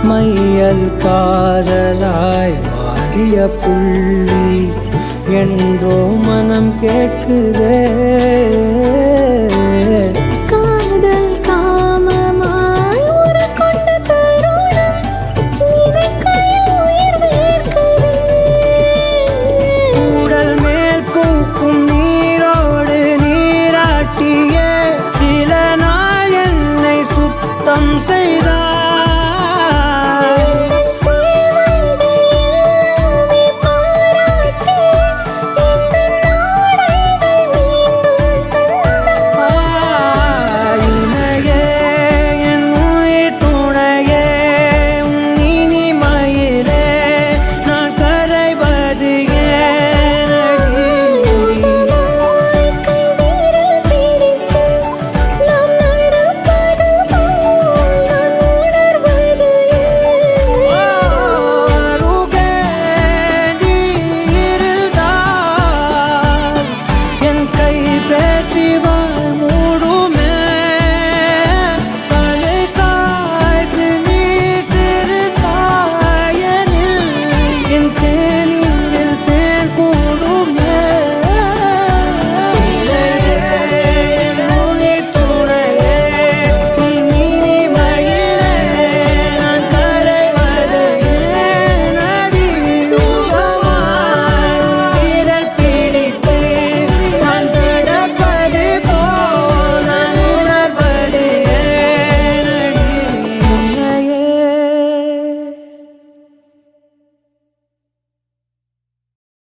மையல் காதலாய் மாறிய புள்ளி என்றோ மனம் கேட்குதே.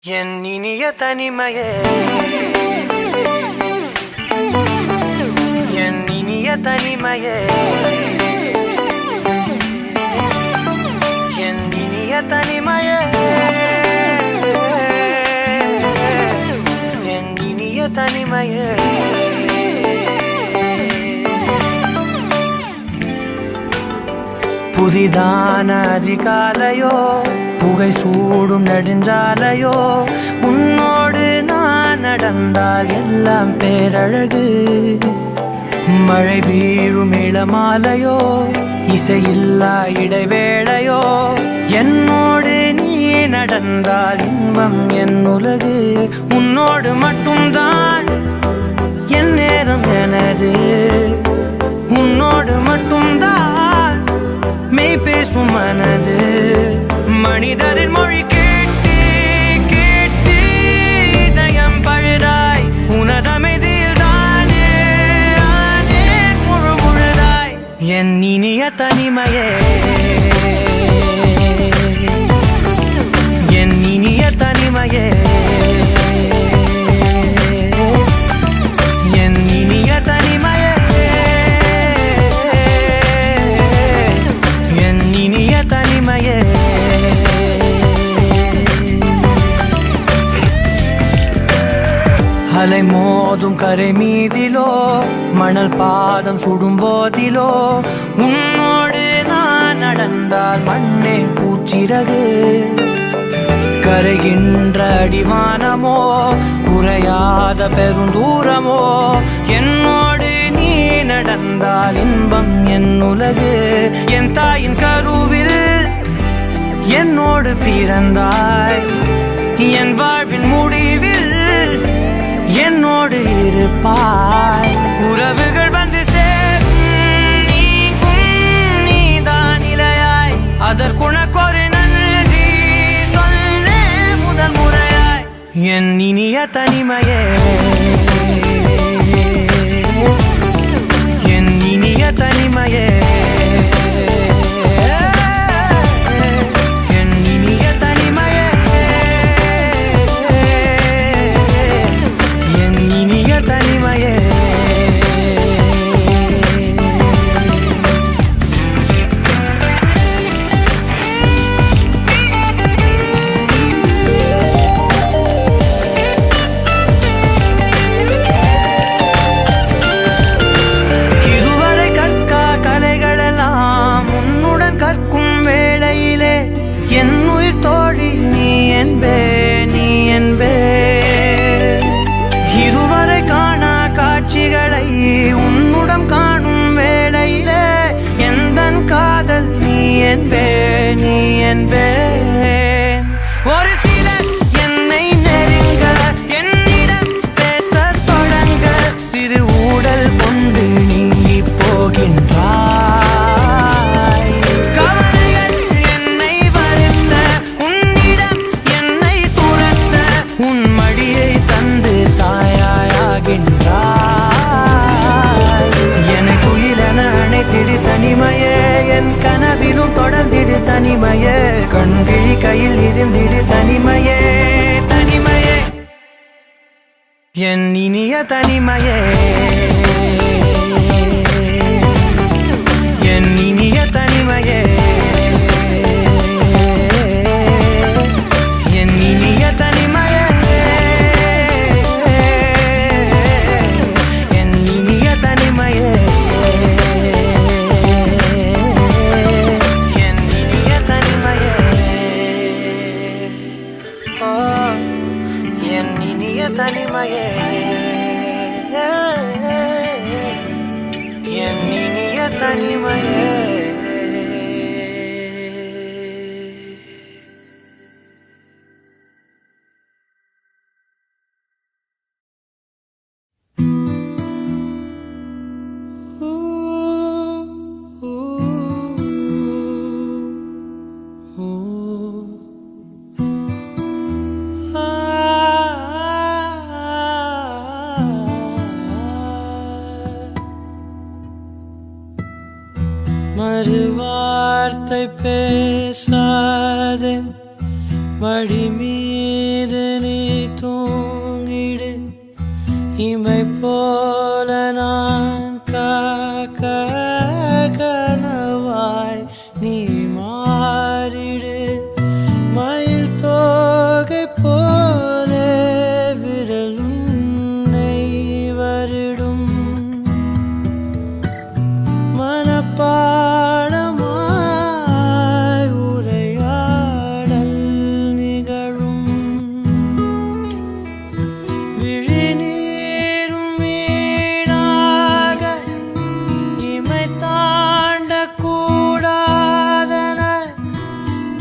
என் இனிய தனிமையே, என் இனிய தனிமையே, என் இனிய தனிமையே, என் இனிய தனிமையே. புதிதான அதிகாலையோ, புகை சூடும் நெடுஞ்சாலையோ, உன்னோடு நான் நடந்தால் எல்லாம் பேரழகு. மழை வீழும் இளமாலையோ, இசையில்லா இடைவேளையோ, என்னோடு நீ நடந்தால் இன்பம் என் உலகு. உன்னோடு மட்டும்தான் என் நேரம் எனது, உன்னோடு மட்டும்தான் மெய் பேசும் மனது. மனிதரின் மொழி கேட்டு கேட்டு இதயம் பழுதாய், உனதமைதில் தானே ஆனே முழு முழுதாய். என் இனிய தனிமையே, என் இனிய தனிமையே, என் இனிய தனிமையே, என் இனிய தனிமையே. அலை மோதும் கரை மீதிலோ, மணல் பாதம் சுடும் போதிலோ, உன்னோடு நான் நடந்தால் மண்ணே பூச்சிறகு. கரைகின்ற அடிவானமோ, குறையாத பெருந்தூரமோ, என்னோடு நீ நடந்தால் இன்பம் என் உலகு. என் தாயின் கருவில் என்னோடு பிறந்தாய், என் வாழ்வின் முடிவில் என்னோடு இருப்பாய். உறவுகள் வந்து சேரும் நீக்கும் நீதான் நிலையாய், அதற்குனக்கொரு நன்றி சொல்ல முதல் முறையாய். என் இனிய தனிமையே, என் இனிய தனிமையே, என் இனிய தனிமையே, என் இனிய தனிமையே. என்பேன். ஒரு சிலர் என்னை நெருங்க என்னிடம் பேசத் தொடங்க சிறு ஊடல் கொண்டு நீங்கி போகின்றாய். கவலைகள் என்னை வருத்த உன்னிடம் என்னை துரத்த உன் மடியை தந்து தாயாயாகின்றாய். எனக்கு உயிரென அணைத்திடு தனிமையே, என் கனவிலும் தொடர்ந்திடு தனிமையே, கண்கிழி கையில் இருந்திடு தனிமையே தனிமையே என் இனிய தனிமையே, என் இனிய தனிமையே, என் இனிய தனிமையே, என் இனிய தனிமையே, என் இனிய தனிமையே, என் இனிய தனிமையே, என் இனிய தனிமையே. மறுவார்த்தை பேசாதே, மடி மீது நீ தூங்கிடு, இமை போல நான் காக்க கனவாய் நீ மாறிடு. மயில் தோகை போல விரல் உன்னை வருடும், மனப்பாடமாய் உரையாடல் நிகழும். விழிநீரும் வீணாக இமை தாண்டக்கூடாதன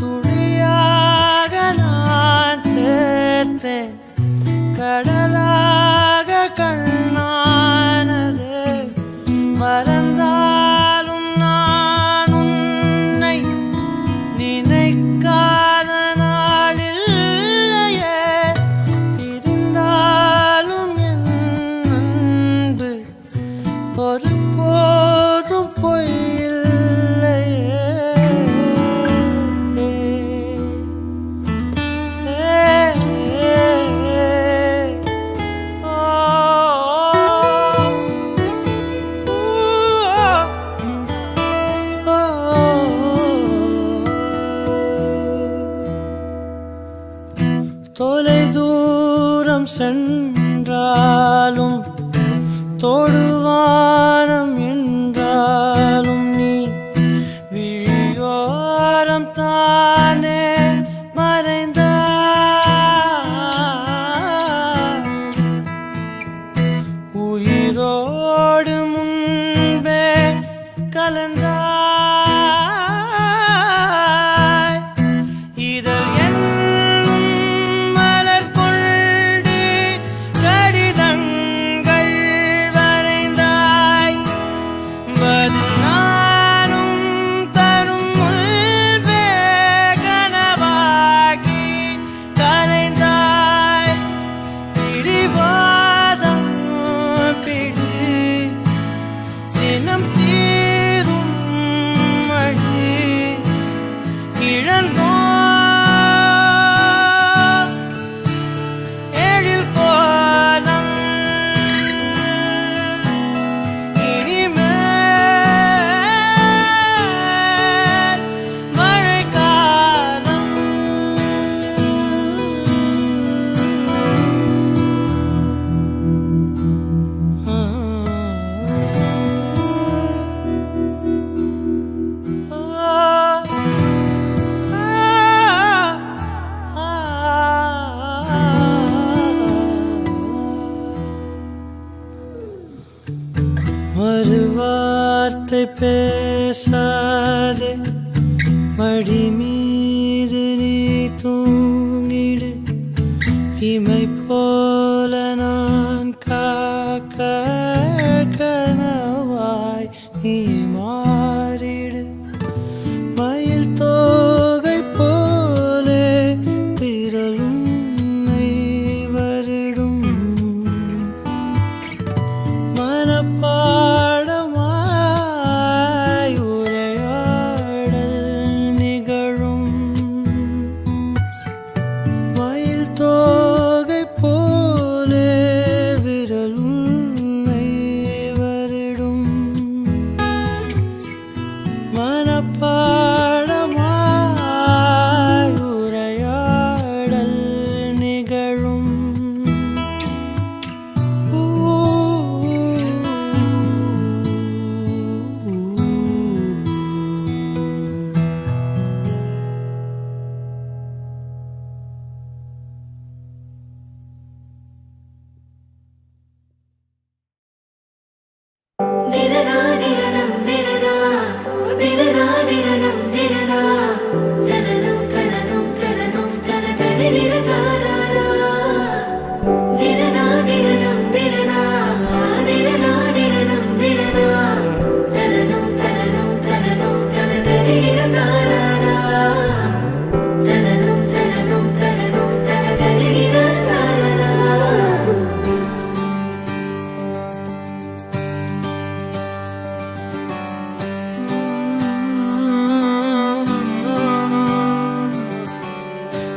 துளியாக நான் சேர்த்தேன், கடலாக கண்ணானது மறந்தாலும் நான் உன்னை நினைக்காத நாளில்லையே, இருந்தாலும் என் அன்பு ஒருபோதும் பொய்யில்லையே. தொலை தூரம் சென்றாலும் தொடுவானம் என்றாலும் நீ விழியோரம் தானே மறைந்தாய். உயிரோடு முன்பே கலந்தாய். இதழ் என்னும் மலர் கொண்டு கடிதங்கள் வரைந்தாய். பதில் நானும் தரும் முன்பே கனவாகி கலைந்தாய். பிடிவாதம் பிடி சினம் தீரும் மழை இழந்தோ எழில் கோலம் இனிமேல் மழைக்காலம். ஒரு வார்த்தை பேசாதே, மடி மீது இமை போல நான் காக்க கனவாய் நீ மாறிடு மயில் தோகை போலே விரலும் வருடும் மனப்பாடமாய் உரையாடல் நிகழும் மயில் தோகை போலே விரலும் வருடும் மனப்பாடமாய் உரையாடல் நிகழும்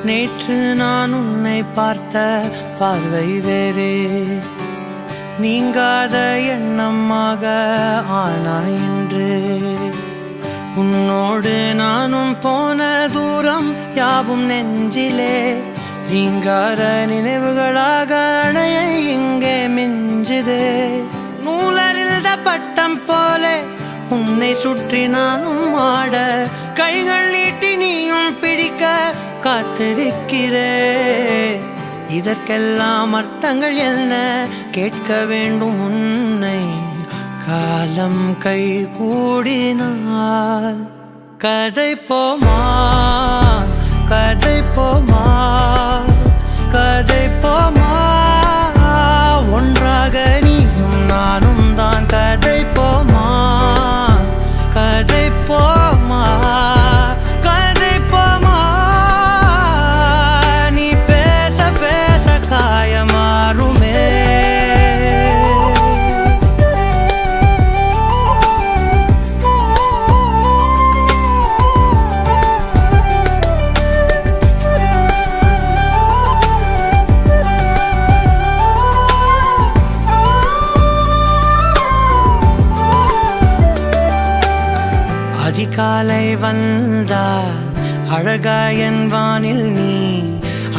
நேற்று நான் உன்னை பார்த்த பார்வை வேறே நீங்காத எண்ணமாக ஆனாய் இன்று உன்னோடு நானும் போன தூரம் யாவும் நெஞ்சிலே நீங்காத நினைவுகளாக அணைய இங்கே மிஞ்சுதே நூலறிந்த பட்டம் போலே உன்னை சுற்றி நானும் ஆட கைகள் நீட்டி நீயும் பிடிக்க காத்திருக்கிறே இதற்கெல்லாம் அர்த்தங்கள் என்ன கேட்க வேண்டும் உன்னை காலம் கை கூடினால் கதை போமா கதை போமா கதை போமா ஒன்றாக நீயும் நானும் தான் கதை போமா கதை போமா கதை போமா நீ பேச பேச காயமாறுமே அதிகாலை வந்தால் அழகாயன் வானில் நீ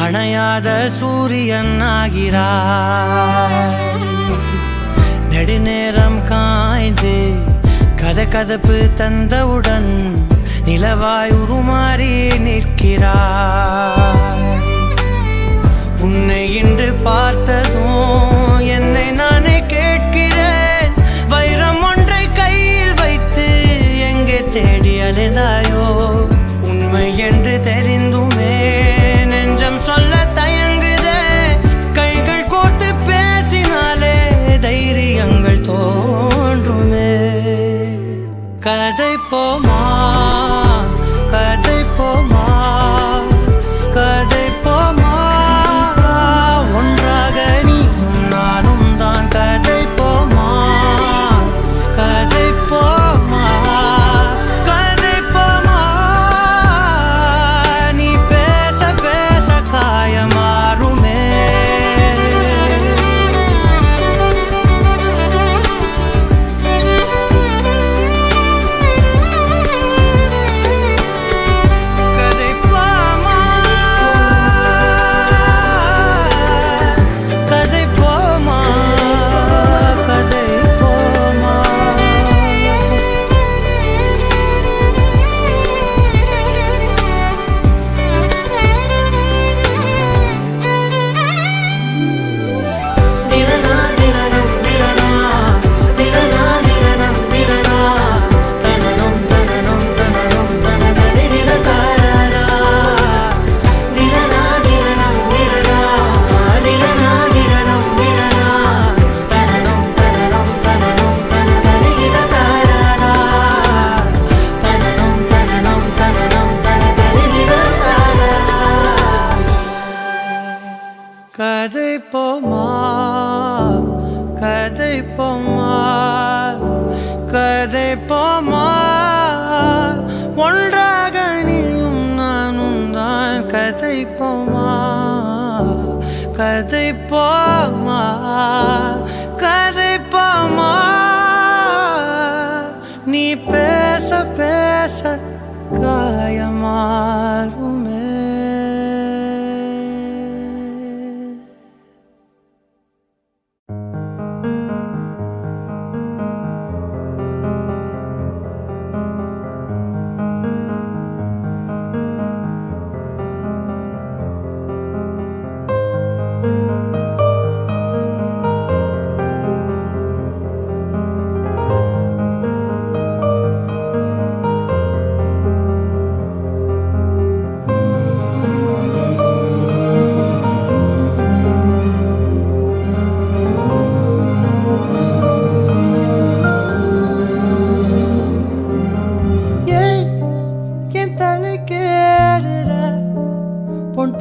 அணையாத சூரியன் ஆகிறாய் நெடுநேரம் காய்ந்து கதகதப்பு தந்தவுடன் நிலவாய் உருமாறி நிற்கிறாய் உன்னை இன்று பார்த்ததும் என்னை நானே கேட்கிறேன் வைரம் ஒன்றை கையில் வைத்து எங்கே தேடி அலைந்தாயோ உண்மை என்று தெரிந்துமே நெஞ்சம் சொல்ல தயங்குதே கைகள் கோர்த்து பேசினாலே தைரியங்கள் தோன்றுமே கதை போமா கதை போமா கதை போமா ஒன்றாக நீ கதைப்போமா கதைப்போமா கதைப்போமா நீ பேச பேச காயமாறுமே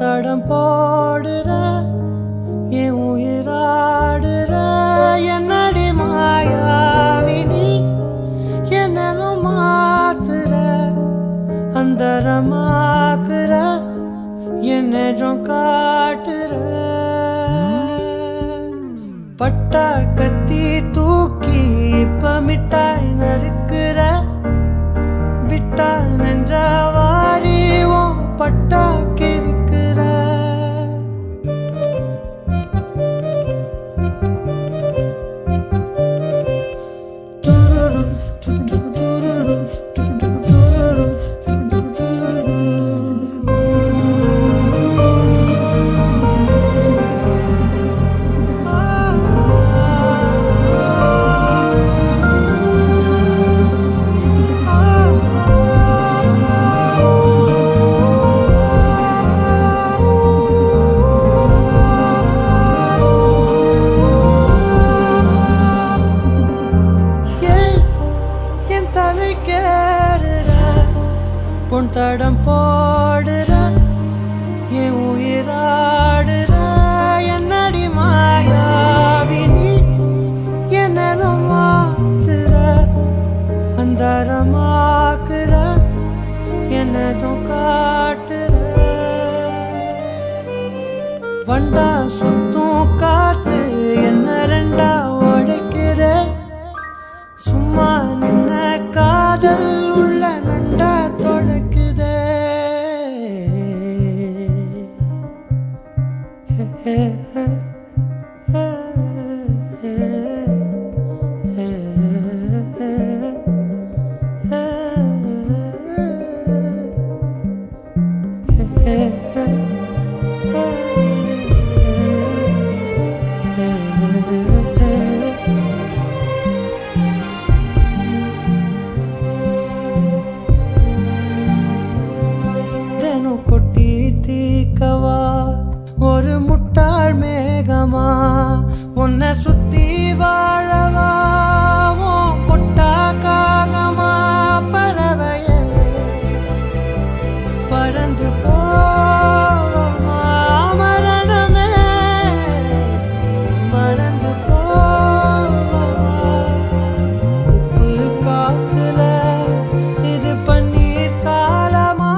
தடம் போடுற என் உயிராடுற என்னடி மாயாவினி என்னலும் மாத்துற அந்தரமாக்குற என்னும் காட்டுற பட்டா கத்தி தூக்கி இப்ப மிட்டாய் நறுக்குற விட்டா நெஞ்சவாரி பட்டா கிறுக்குற தடம் போடுற என் உயிராடுற என்னடி மாயாவினி என்னலும் மாத்துற அந்தரமாக்குற என்னும் காட்டுற வண்டா சுத்தும் காத்து என்ன ரெண்டா உடைக்கிற சும்மா நின்ன காதல் உள்ள நண்டா தொடக்குதே கொட்டி தீக்கவா ஒரு முட்டாள் மேகமா உன்னை சுத்தி வாழவா கொட்டா காகமா பறவையே பறந்து போவமா மரணமே மறந்து போவமா உப்பு காத்துல இது பன்னீர் காலமா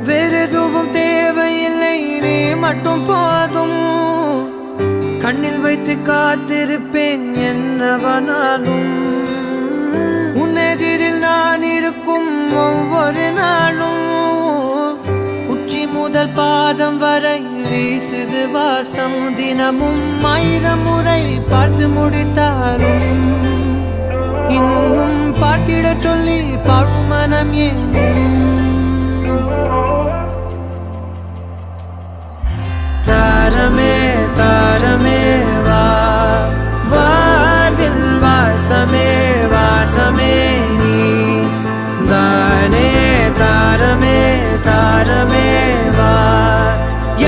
வேறெதுவும் தேவையில்லை நீ மட்டும் போதும் கண்ணில் வைத்து காத்திருப்பேன் என்னவனாலும் உன்னெதிரில் நான் இருக்கும் ஒவ்வொரு நாளும் உச்சி முதல் பாதம் வரை வீசுது வாசம். தினமும் 1000 முறை பார்த்து முடித்தாலும் இன்னும் பார்த்திட சொல்லி பழுமனம் ஏனும். தாரமே தாரமே வா, வாழ்வில் வாசமே வாசமே நீ தானே. தாரமே தாரமே வா,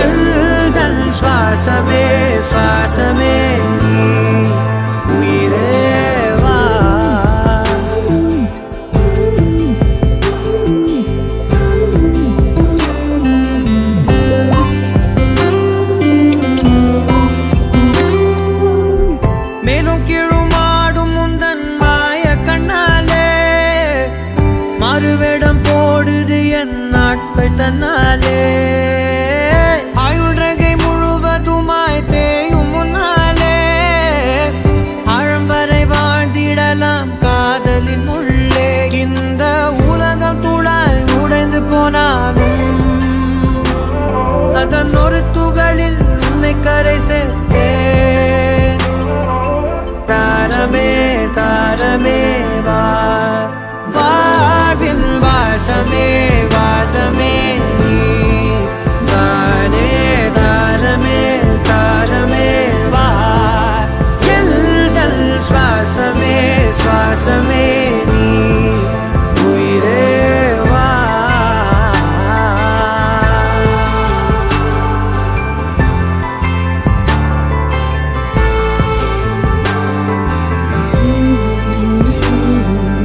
எல்தன் சுவாசமே சுவாசமே நீ உயிரே வா. மேலும் கீழுமாடும் முந்தன் மாய கண்ணாலே மாறுவேடம் போடுது என் நாட்கள் தன்னாலே. ஆயுள் ரகை முழுவதுமாய் தேயும் முன்னாலே ஆழம் வரை வாழ்ந்திடலாம் காதலின் உள்ளே. இந்த உலகம் துளாய் உடைந்து போனாலும் அதன் ஒரு துகளில் உன்னை கரை சேர்த்தேன். தாரமே தாரமே வா, வாழ்வின் வாசமே வாசமே நீ தானே. தாரமே தாரமே வா, எல்தல் சுவாசமே சுவாசமே நீ உயிரே வா.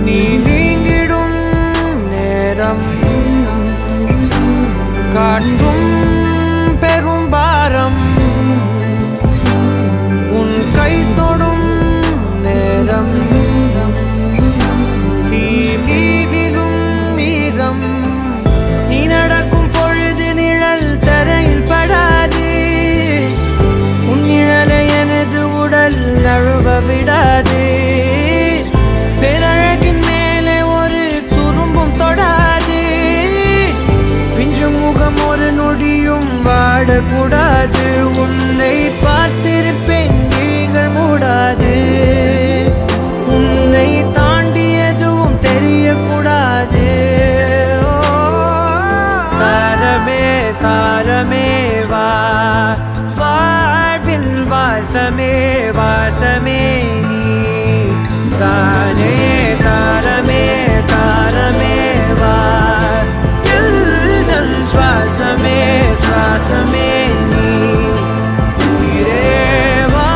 நீ நீங்கிடும் நேரம் காட்டும் பெரும் பாரம். உன் கை தொடும் நேரம் தீ மீதிலும் வீரம். நீ நடக்கும் பொழுது நிழல் தரையில் படாது, உன் நிழலை எனது உடல் நழுவ விடாது. பேரழகின் மேலே ஒரு துரும்பும் தொடாது, பிஞ்சு முகம் ஒரு நொடியும் வாடக்கூடாது. உன்னை பார்த்திருப்பேன் விழிகள் மூடாது, உன்னை தாண்டி எதுவும் தெரியக்கூடாது. தாரமே தாரமே வா, வாழ்வில் வாசமே வாசமே நீ தானே. தாரமே தாரமே வா, எல்தல் சுவாசமே சுவாசமே நீ உயிரே வா.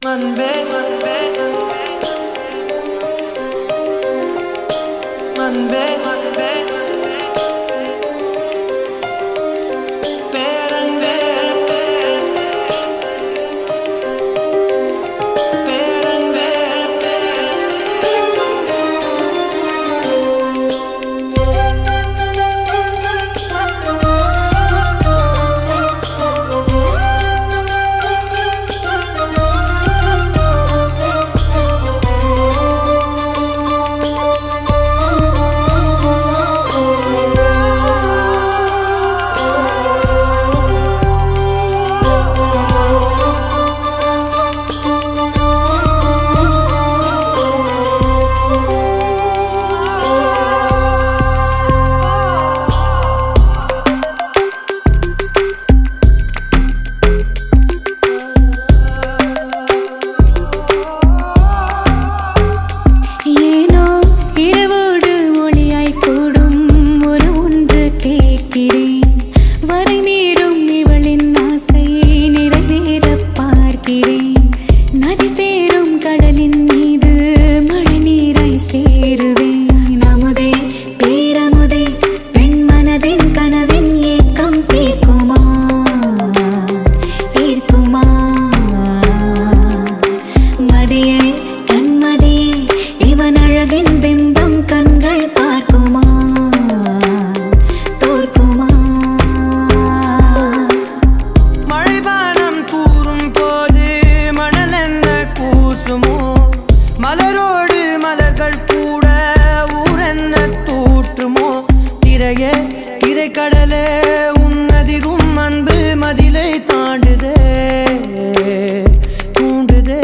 அன்பே அன்பே அன்பே அன்பே பேரன்பே பேரன்பே. திரையே திரைக்கடலே உன்னதிகும் அன்பு மதிலை தாண்டுதே தூண்டுதே.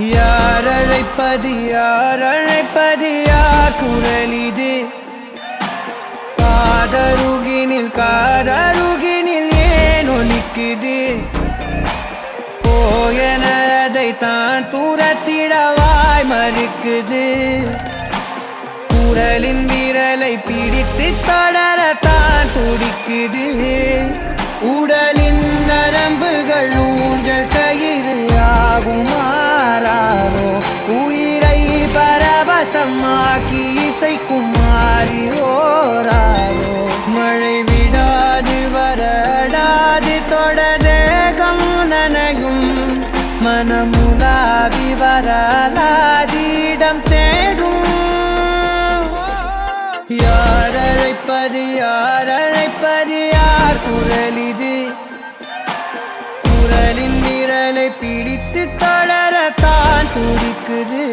யார் அழைப்பது யார் அழைப்பது யார் குரல் இது? காதருகினில் காதருகினில் ஏன் ஒலிக்குது? போயன அதை தான் தூரத்திடவாய் மறுக்குது. குரலின் விரலை பிடித்து தொடரத்தான் துடிக்குது. உடலின் நரம்புகள் ஊஞ்சல் கயிறு ஆகும் மாறாரோ, உயிரை பரவசமாக்கி இசைக்கும் மாறி ஓராரோ. மழை விடாது வரடாது தொடரேகம் நனையும், மனமுலாவி வரலாதிடம் தேடும். யார் அழைப்பது யார் அழைப்பது யார் குரல் இது? குரலின் விரலை பிடித்து தொடரத்தான் துடிக்குது.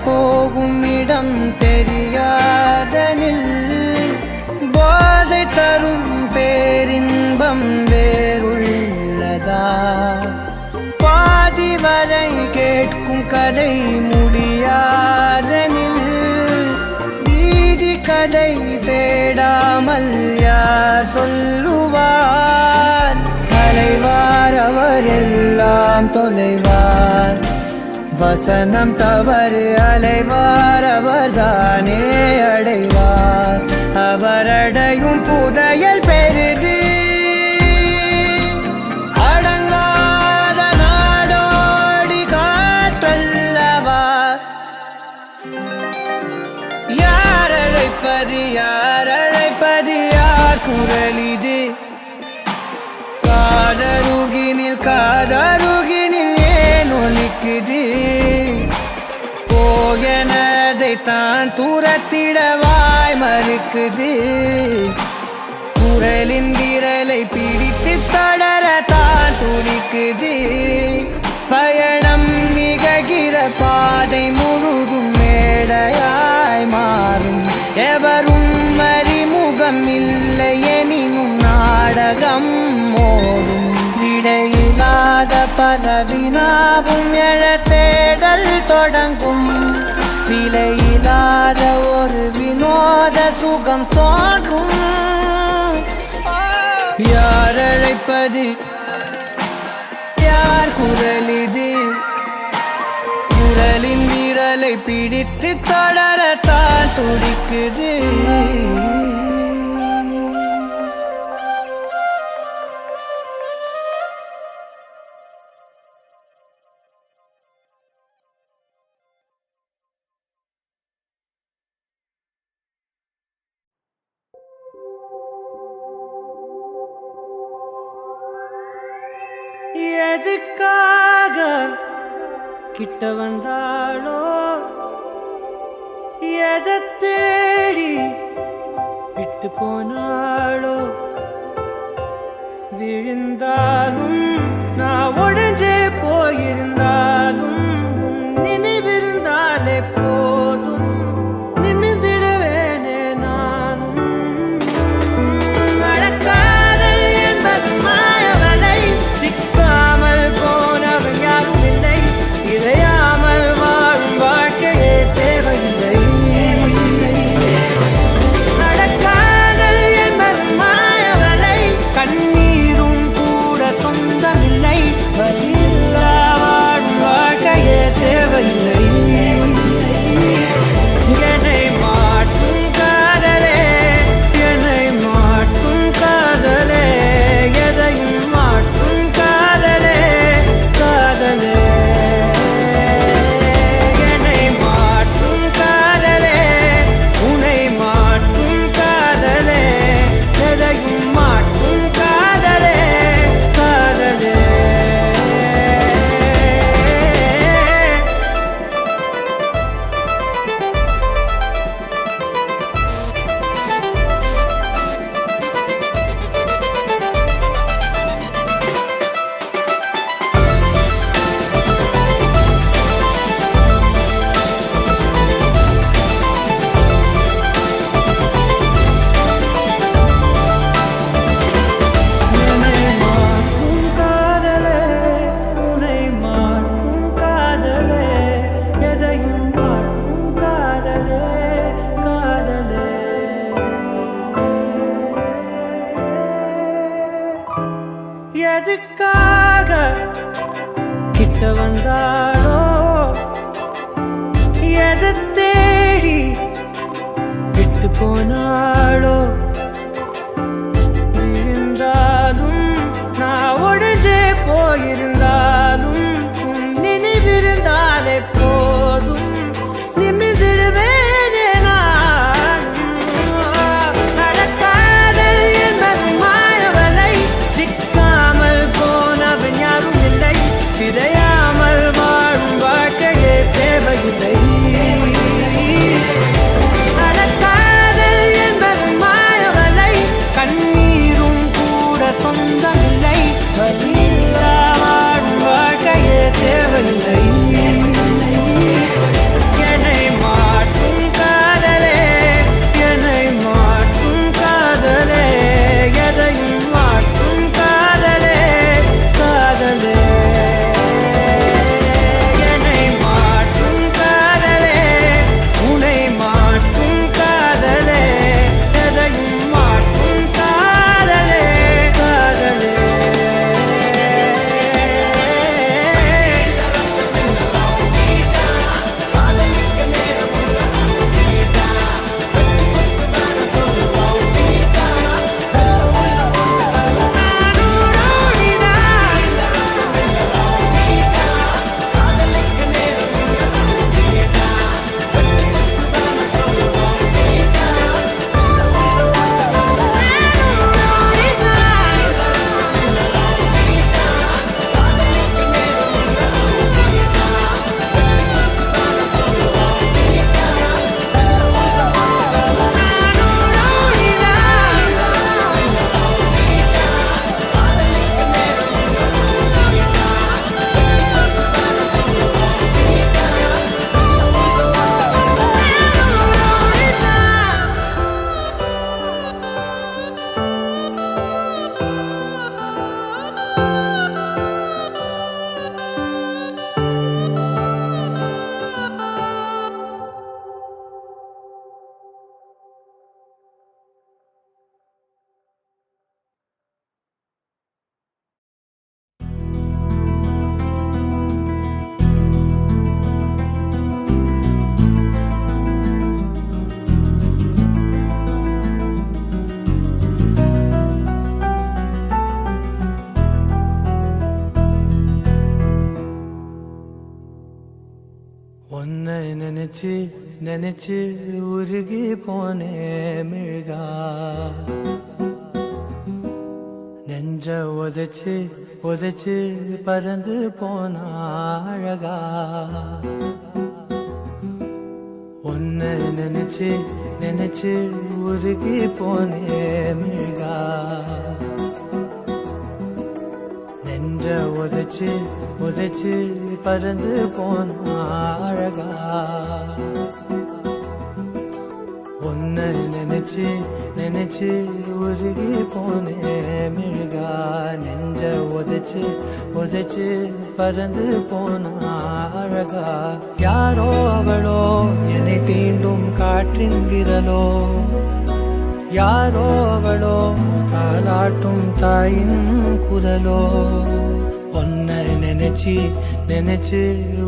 போகும் இடம் தெரியாதனில் போதை தரும் பேரின்பம் வேறுள்ளதா? பாதி வரை கேட்கும் கதை முடியாதனில் கதை தேடாமல் யார் சொல்லுவார்? அலைவார் அவர் எல்லாம் தொலைவார், வசனம் தவறு அலைவார் அவர்தானே அடைவார். அவரடையும் புதையல் பெரிது, அடங்காத நாடோடி காற்றல்லவா. யார் அழைப்பது யார் அழைப்பது யார் குரல் இது? காதருகினில் காதருகினில் ஏன் ஒலிக்குது? போகனதை தான் தூரத்திடவாய் மறுக்குது. குரலின் விரலை பிடித்து தொடர தான் துடிக்குது. பயணம் நிகழ்கிற பாதை முழுதும் மேடையாய் மாறும். எவரும் அறிமுகம் இல்லை எனினும் நாடகம் மோதும். இடையில்லாத பல வினாவும் எழ தேடல் தொடங்கும். விலையில்லாத ஒரு வினோத சுகம் தோன்றும். யார் அழைப்பது யார் குரல் இது? குரலின் விரலை பிடித்து தொடரத்தான் துடிக்குது. எதுக்காக கிட்ட வந்தாளோ? எதை தேடி விட்டு போனாளோ? விழுந்தாலும் நான் உடைஞ்சே போயிருந்தாலும் நினைவிருந்தாலே போதும், நிமிர்ந்திடுவேனே நானும். வழக்காதல் என்பது மாயவலை, சிக்காமல் போனவன் யாரும் இல்லை. சிதையாமல் வாழும் வாழ்க்கையே தேவையில்லை. நடக்காதல் என்பது மாயவலை, கண்ணீரும் கூட சொந்தமில்லை. வலியில்லா வாழும் வாழ்க்கையே தேவையில்லை. என்னை மாற்றும் காதலே, என்னை மாற்றும் காதலே, எதையும் மாற்றும் காதலே, காதலே. என்னை மாற்றும் காதலே, உன்னை மாற்றும் காதலே, எதையும் மாற்றும் காதலே, காதலே. என்னை மாற்றும் காதலே, உன்னை மாற்றும் காதலே, எதையும் மாற்றும் காதலே, காதலே. எதுக்காக கிட்ட வந்தாளோ? எதை தேடி விட்டு போனாளோ? விழுந்தாலும் நான் உடைஞ்சே போயிருந்தாலும் நினைவிருந்தாலே போதும், நிமிர்ந்திடுவேனே நானும். நடக்காதல் என்பது மாயவலை, சிக்காமல் போனவன் யாரும் இல்லை. சிதையாமல் வாழும் வாழ்க்கையே தேவையில்லை. நடக்காதல் என்பது நினைச்சு நினைச்சு உருகி போனே மிழ்கா நெஞ்ச உதைச்சு உதைச்சு பறந்து போன அழகா உன்னை நினைச்சு நினைச்சு உருகி போனே மிழ்கா நெஞ்ச உதைச்சு உதைச்சு பறந்து போன அழகா உன்னை நினைச்சு நினைச்சு உருகி போனே மிழ்கா நெஞ்ச உதைச்சு உதைச்சு பறந்து போன அழகா யாரோ அவளோ என்னை தீண்டும் காற்றின் விரலோ யாரோ அவளோ தாலாட்டும் தாயின் குரலோ உன்னை நினைச்சு நினைச்சு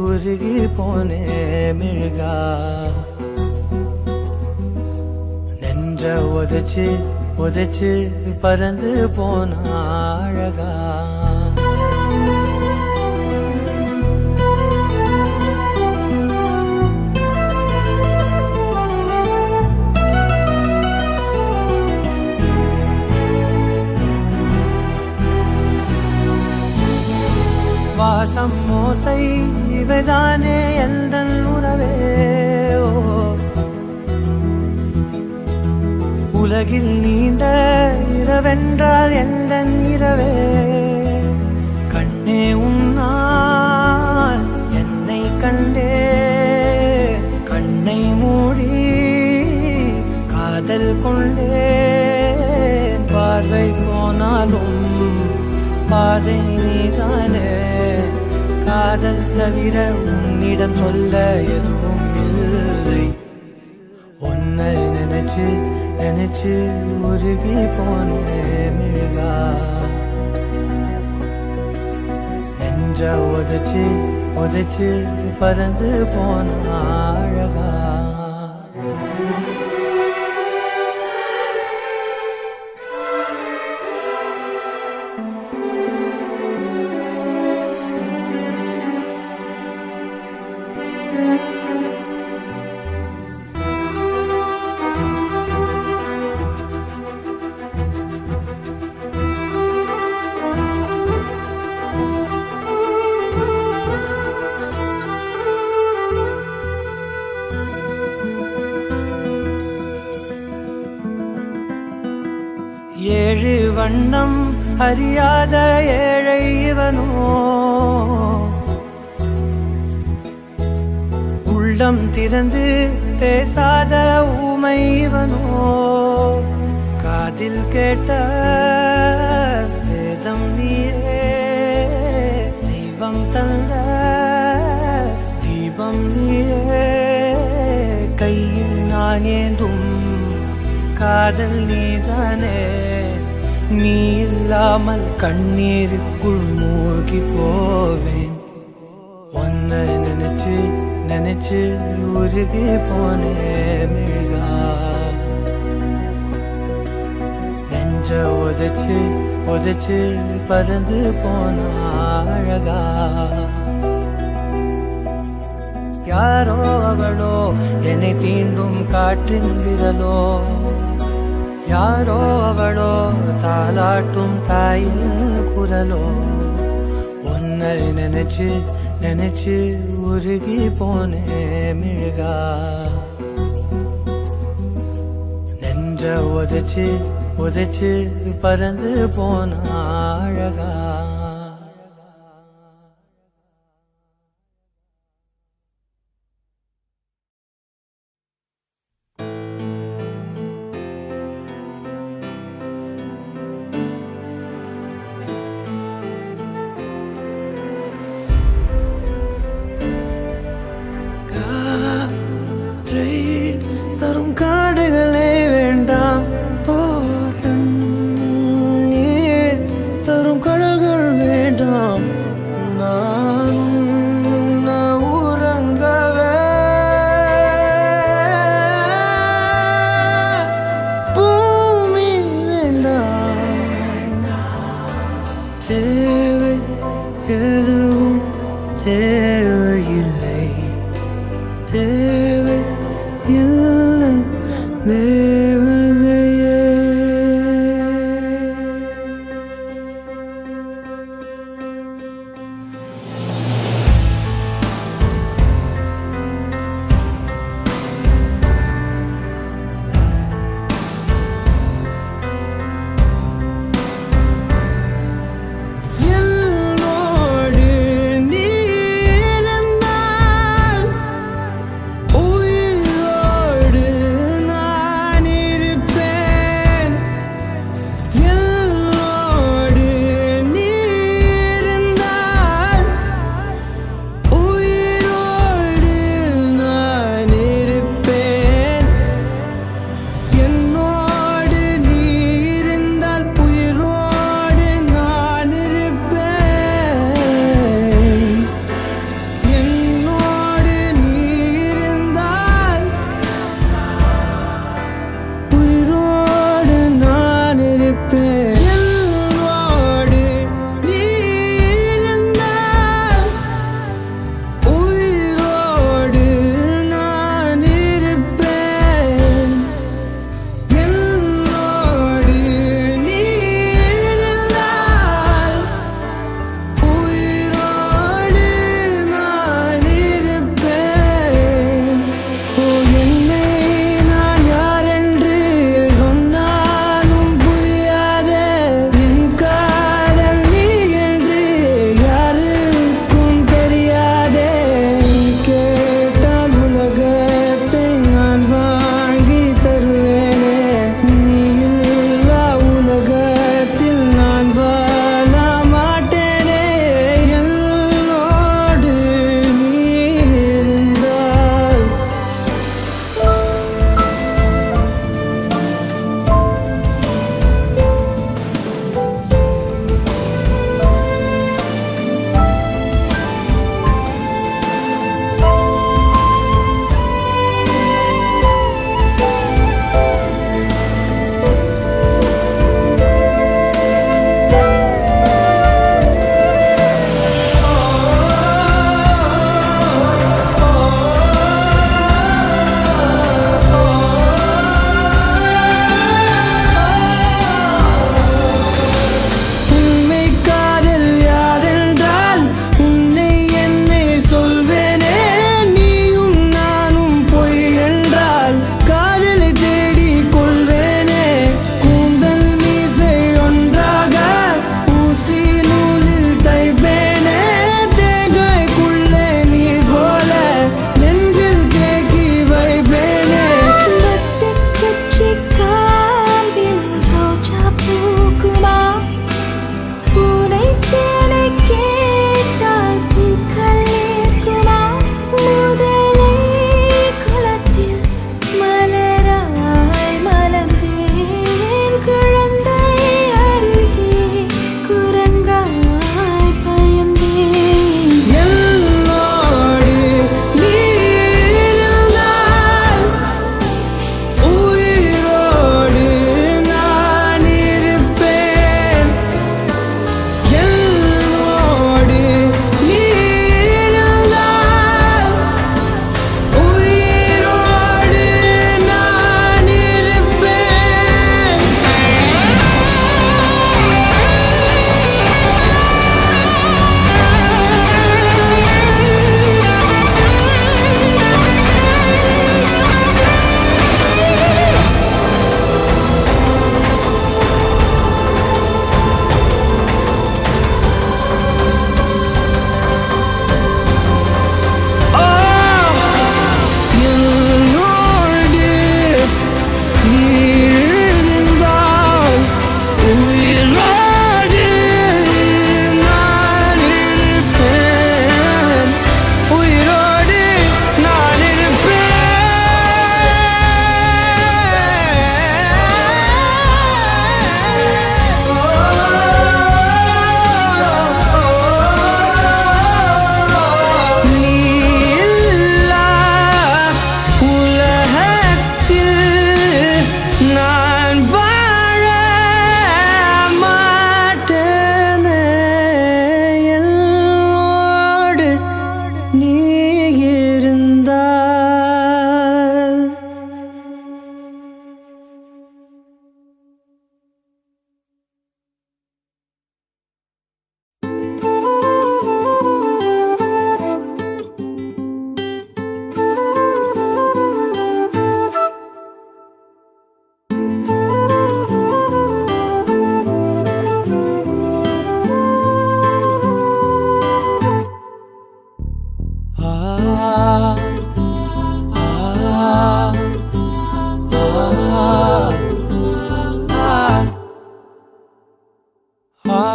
உருகி போனே மிழ்கா நெஞ்ச உதைச்சு உதைச்சு பறந்து போன அழகா வாசம் மோசை இவைதானே எந்தன் உறவே உலகில் நீண்ட இரவென்றால் எந்தன் இரவே கண்ணே உன்னால் என்னை கண்டே கண்ணை மூடி காதல் கொண்டே பார்வை போனாலும் பாதை நீதானே காதல் தவிர உன்னிடம் சொல்ல எதுவும் இல்லை உன்னை நினைச்சு நினைச்சு உருகி போனே மிழ்கா நெஞ்ச உதைச்சு உதைச்சு பறந்து போன அழகா ஏழு வண்ணம் அறியாத ஏழை இவனோ உள்ளம் திறந்து பேசாத ஊமை இவனோ காதில் கேட்ட வேதம் நீயே தெய்வம் தந்த தீபம் நீயே கையில் நான் ஏந்தும் காதல் நீதானே நீ இல்லாமல் கண்ணீருக்குள் மூழ்கி போவேன் உன்னை நினைச்சு நினைச்சு உருகி போனே மிழ்கா நெஞ்ச உதைச்சு உதைச்சு பறந்து போன அழகா யாரோ அவளோ என்னை தீண்டும் காற்றின் விரலோ யாரோ அவளோ தாலாட்டும் தாயின் குரலோ உன்னை நினைச்சு நினைச்சு உருகி போனே மிழ்கா நெஞ்ச உதைச்சு உதைச்சு பறந்து போன அழகா தரும் காடுகளே வேண்டாம் தரும் கடல்கள் தேவதையே என்னோடு நீ இருந்தால் உயிரோடு நானே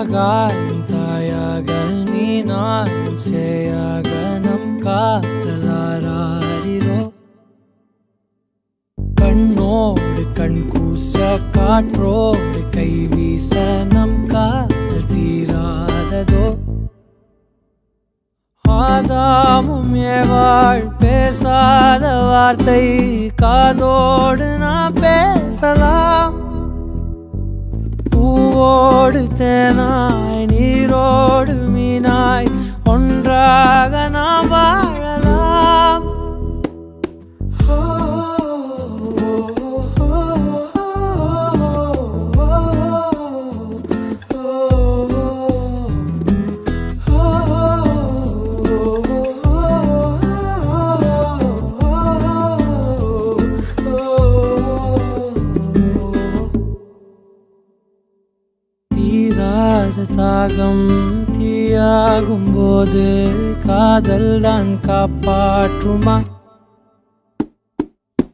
ஆகாயம் தாயாக நீ நானும் சேயாக நம் காதலாரிரோ கண்ணோடு கண் கூச காற்றோடு கை வீச நம் காதல் தீராததோ ஆதாமும் ஏவாள் பேசாத வார்த்தை காதோடு நான் பேசலாம் பூவோடு தேனாய் நீரோடு மீனாய் ஒன்றாக நாம் வாழலாம் தாகம் தீயாகும் போது காதல் தான் காப்பாற்றுமா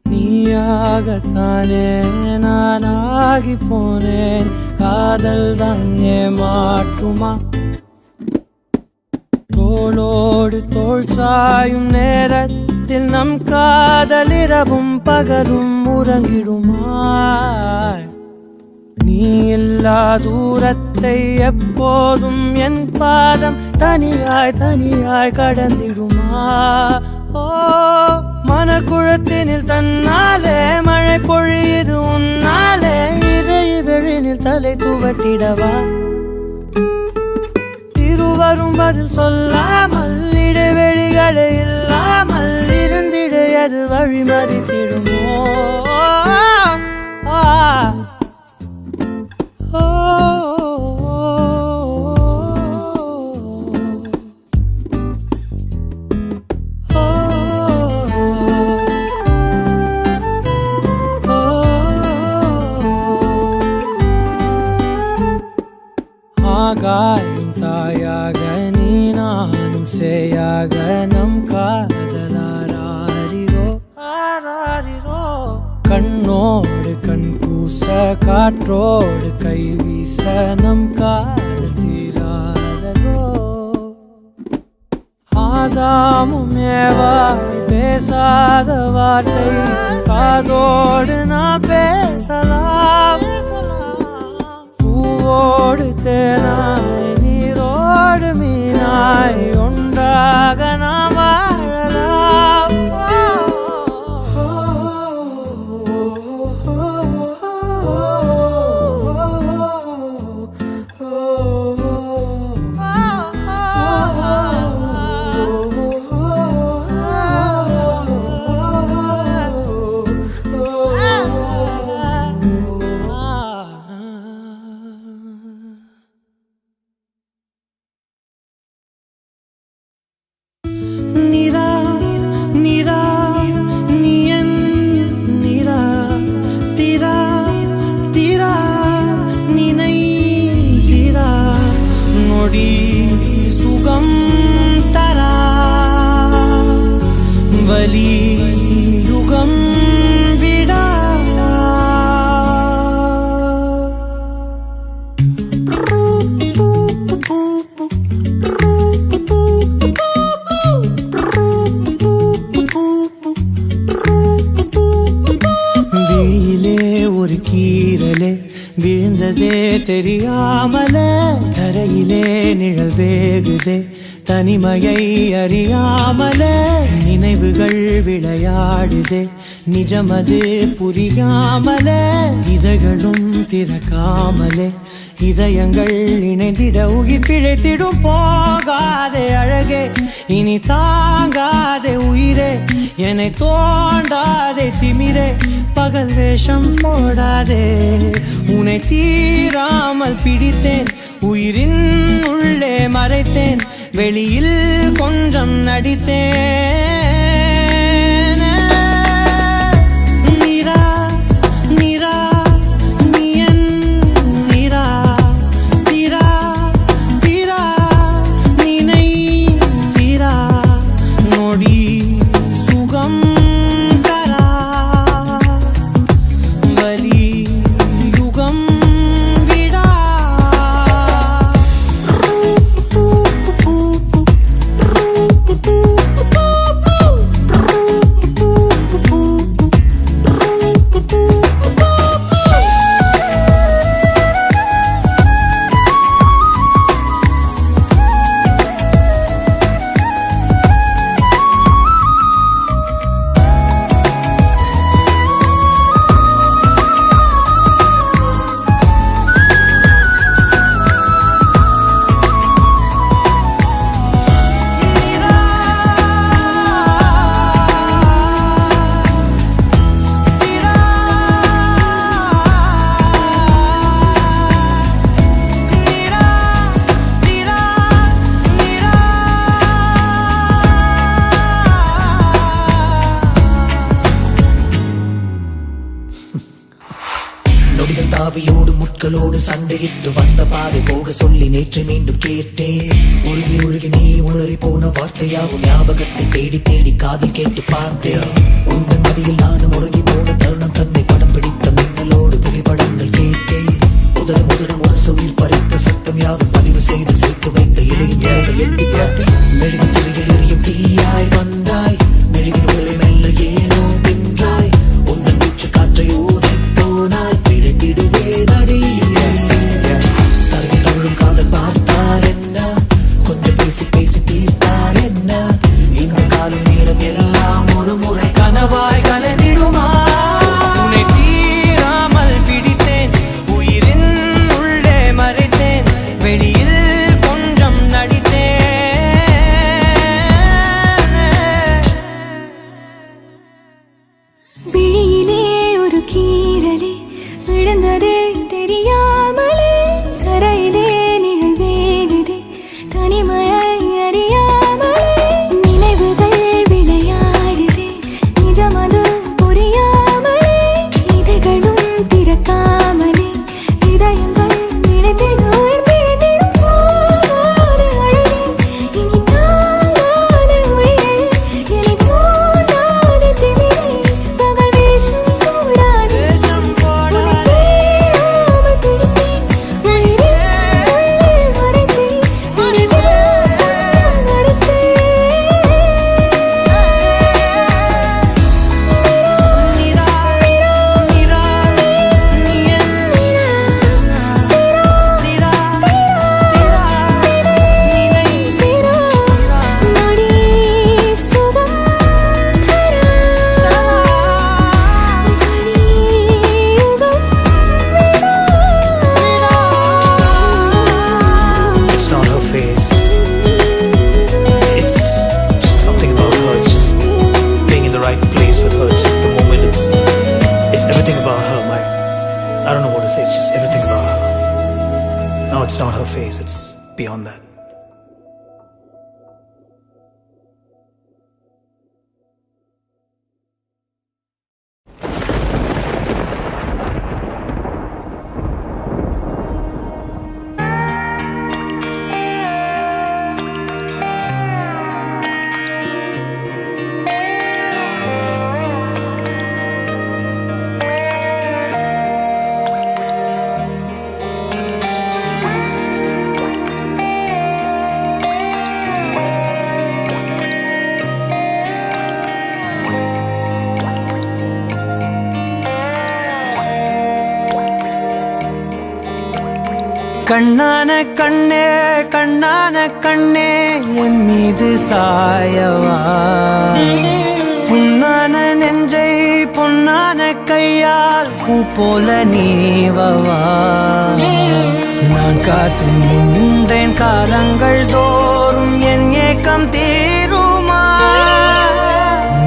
நீயாகத்தானே நானாகி போனேன் காதல் தான் ஏமாற்றுமா தோளோடு தோள் சாயும் நேரத்தில் நம் காதல் இரவும் பகலும் உறங்கிடுமா நீ இல்லா தூரத்தை எப்போதும் என் பாதம் தனியாய் தனியாய் கடந்திடுமா ஓ மனக்குழத்தினில் தன்னாலே மழை பொழியுது உன்னாலே இதழிதழினில் தலை துவட்டிடவா இருவரும் பதில் சொல்லாமல் இடைவெளிகளை இல்லாமல் இருந்திட அது வழிமறித்திடுமோ ஆகாயம் தாயாக நீ நானும் சேயாக நம் காதலாரிரோ ஆராரிரோ கண்ணோடு கண் கூச காற்றோடு கை வீச நம் காதல் தீராததோ ஆதாமும் ஏவாள் பேசாத வார்த்தை காதோடு நான் பேசலாம் பூவோடு தேனாய் நீரோடு மீனாய் ஒன்றாக நாம் வாழலாம் சுகம் தரா வலி யுகம் விடா விழியிலே ஒரு கீரலே விழுந்ததே தெரியாமலே தரையிலே நிழல் வேகுதே தனிமையை அறியாமலே நினைவுகள் விளையாடுதே நிஜமது புரியாமலே இதழ்களும் திறக்காமலே இதயங்கள் இணைந்திட உயிர் பிழைத்திடும் போகாதே அழகே இனி தாங்காதே உயிரே என்னை தோண்டாதே திமிரே பகல் வேஷம் போடாதே உன்னை தீராமல் பிடித்தேன் உயிரின் உள்ளே மறைத்தேன் வெளியில் கொஞ்சம் நடித்தேன் நீரா நீரா நீ என் நீரா தீரா தீரா நீனை தீரா நொடி சுகம் தரா வலி யுகம் விடா நொடிகள் தாவியோடு முட்களோடு சண்டையிட்டு வந்த பாதை போக சொல்லி நேற்று மீண்டும் கேட்டேன். உருகி உருகி நீ உளறி போன வார்த்தையாகும் ஞாபகத்தில் தேடி தேடி காதில் கேட்டு பார்த்தேன். உங்கள் மடியில் நானும் உறங்கி போன தருணம் தன்னை படம் பிடித்த மின்னலோடு புகைப்படங்கள் கேட்டேன். முதலும் முதலும் ஒரு உயிர் பறித்த சத்தம் யாவும் பதிவு செய்து சேர்த்து வைத்த இலையின் நிலைகள் எட்டி பார்த்தேன். மெழுகு திரையில் எரியும் தீயாய் வந்தாய், மெழுகின் உடலை மெல்ல ஏனோ தின்றாய். உந்தன் மூச்சு காற்றை ஊதி போனால் பிழைத்திடுவே நடி. தரையில் தவழும் காதல் பார்த்தால் என்ன, கொஞ்சம் பேசி பேசி தீர்த்தால் என்ன, இந்த காலம் நேரம் எல்லாம் ஒரு முறை கனவாய் கலந்திடுமா? உன்னை தீராமல் பிடித்தேன், உயிரின் உள்ளே மறைத்தேன், வெளியில் கொஞ்சம் நடித்தேன். விழியிலே ஒரு கீறலே விழுந்ததே தெரியாமலே, கரையிலே நிழல் வேகுதே தனிமையை அறியாமலே, நினைவுகள் விளையாடுதே நிஜமது புரியாமலே, இதழ்களும் திறக்காமலே இதயங்கள் நினைத்திடும் உயிர் பிழைத்திடும். போகாத அழகே இனி தாங்காத உயிரே, என்னை போடாத திமிரே, பகல் வேஷம் போடாதே. தேசம் போடாதே. உன்னை தீராமல் பிடித்தேன், உயிரின் உள்ளே மறைத்தேன், It's not her face, it's something about her. It's just being in the right place with her. It's just the moment. It's everything about her. I don't know what to say. It's just everything about her. No, it's not her face. It's beyond that. கண்ணான கண்ணே கண்ணான கண்ணே என் மீது சாயவா, புண்ணான நெஞ்சை பொன்னான கையால் பூ போல நீவவா. நான் காத்து நின்றேன் காலங்கள் தோறும் என் ஏக்கம் தீருமா,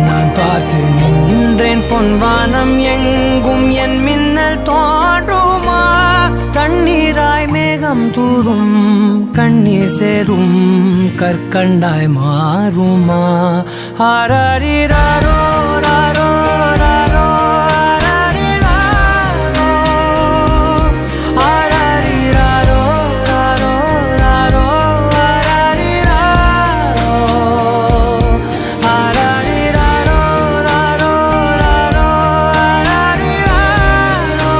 நான் பார்த்து நின்றேன் பொன்வானம் எங்கும் என் மின்னல் தோன்றுமா. தண்ணீராய் மேகம் தூரும் கண்ணீர் சேரும் கற்கண்டாய் மாறுமா. ஆராரிராரோ ராரோ ராரோ ஆராரிராரோ, ஆராரிராரோ ராரோ ராரோ ஆராரிராரோ, ஆராரிராரோ ராரோ ராரோ ஆராரிராரோ,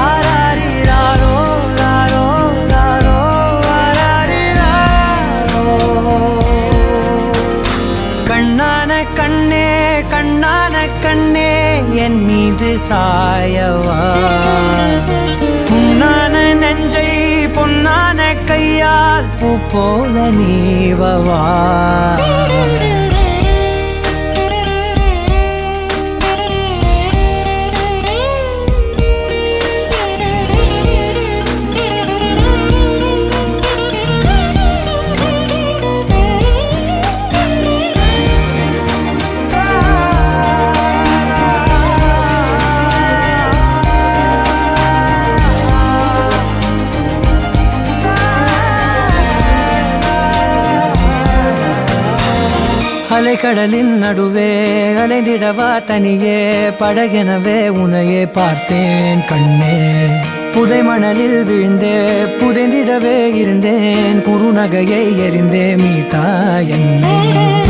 ஆராரிராரோ ராரோ ராரோ ஆராரிராரோ. கண்ணான கண்ணே கண்ணான கண்ணே என் மீது சாயவா, புண்ணான நெஞ்சை பொன்னான கையால் பூ போல நீவவா. அலைக்கடலின் நடுவே அலைந்திடவா தனியே படகெனவே உனையே பார்த்தேன் கண்ணே புதை மணலில் விழுந்தே புதைந்திடவே இருந்தேன் குறுநகையை எறிந்தே மீட்டா என்னை